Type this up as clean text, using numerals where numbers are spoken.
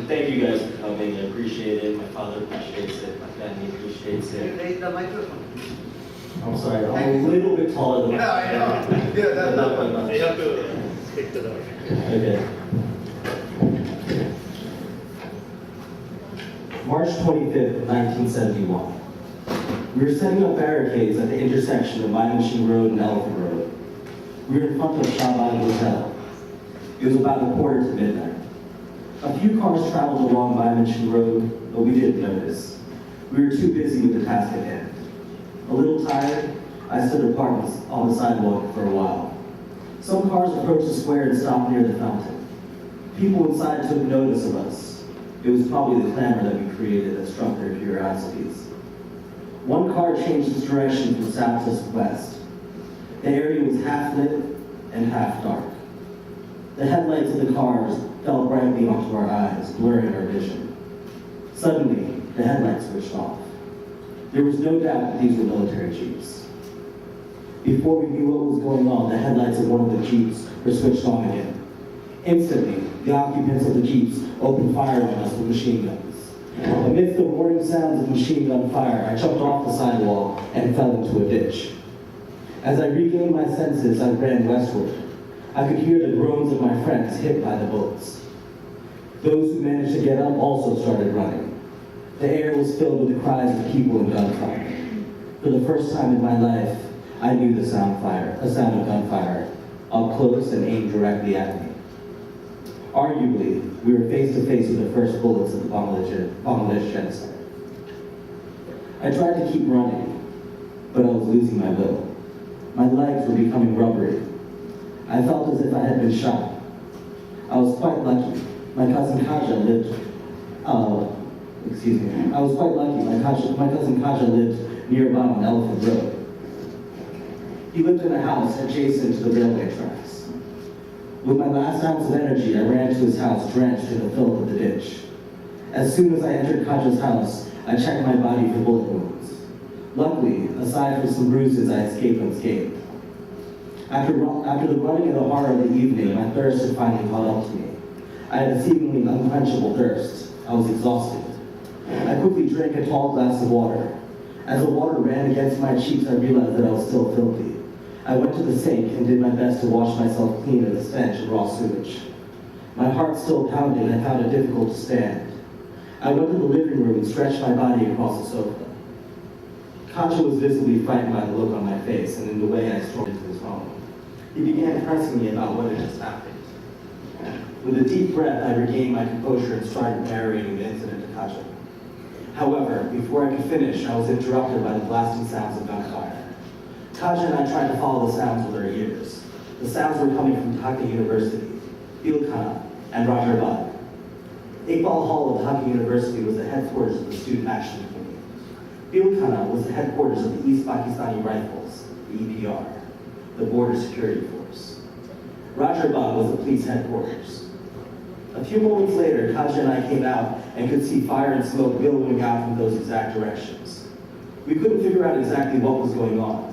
thank you guys for coming. I appreciate it. My father appreciates it. My family appreciates it. Raise the microphone. I'm sorry, I'm a little bit taller than Yeah, I know. Yeah, that's Not by much. You have to stick to the. Okay. March 25th, 1971. We were setting up barricades at the intersection of Mine Road and Elephant Road. We were in front of Shaban Hotel. It was about 1:15 to midnight. A few cars traveled along Mine Road, but we didn't notice. We were too busy with the task at hand. A little tired, I stood apart on the sidewalk for a while. Some cars approached the square and stopped near the fountain. People inside took notice of us. It was probably the clamor that we created that struck their curiosities. One car changed its direction from south to west. The area was half lit and half dark. The headlights of the cars fell brightly onto our eyes, blurring our vision. Suddenly, the headlights switched off. There was no doubt that these were military jeeps. Before we knew what was going on, the headlights of one of the jeeps were switched on again. Instantly, the occupants of the jeeps opened fire on us with machine guns. Amidst the roaring sounds of machine gun fire, I jumped off the sidewalk and fell into a ditch. As I regained my senses, I ran westward. I could hear the groans of my friends hit by the bullets. Those who managed to get up also started running. The air was filled with the cries of people in gunfire. For the first time in my life, I knew the sound of gunfire, up close and aimed directly at me. Arguably, we were face to face with the first bullets of the Bangladesh genocide. I tried to keep running, but I was losing my will. My legs were becoming rubbery. I felt as if I had been shot. I was quite lucky. My cousin Kaja lived, I was quite lucky. My cousin Kaja lived nearby on Elephant Road. He lived in a house adjacent to the railway tracks. With my last ounce of energy, I ran to his house, drenched in the filth of the ditch. As soon as I entered Kaja's house, I checked my body for bullet wounds. Luckily, aside from some bruises, I escaped unscathed. After the running and the horror of the evening, my thirst had finally caught up to me. I had a seemingly unquenchable thirst. I was exhausted. I quickly drank a tall glass of water. As the water ran against my cheeks, I realized that I was still filthy. I went to the sink and did my best to wash myself clean of the stench of raw sewage. My heart still pounded and I found it difficult to stand. I went to the living room and stretched my body across the sofa. Kaja was visibly frightened by the look on my face and in the way I stormed into his home. He began pressing me about what had just happened. With a deep breath, I regained my composure and started narrating the incident to Kaja. However, before I could finish, I was interrupted by the blasting sounds of gunfire. Kaja and I tried to follow the sounds with our ears. The sounds were coming from Dhaka University, Ilkhana, and Rajarbad. Iqbal Hall of Dhaka University was the headquarters of the Student Action Committee. Ilkhana was the headquarters of the East Pakistani Rifles, the EPR, the Border Security Force. Rajarbad was the police headquarters. A few moments later, Kaja and I came out and could see fire and smoke billowing out from those exact directions. We couldn't figure out exactly what was going on.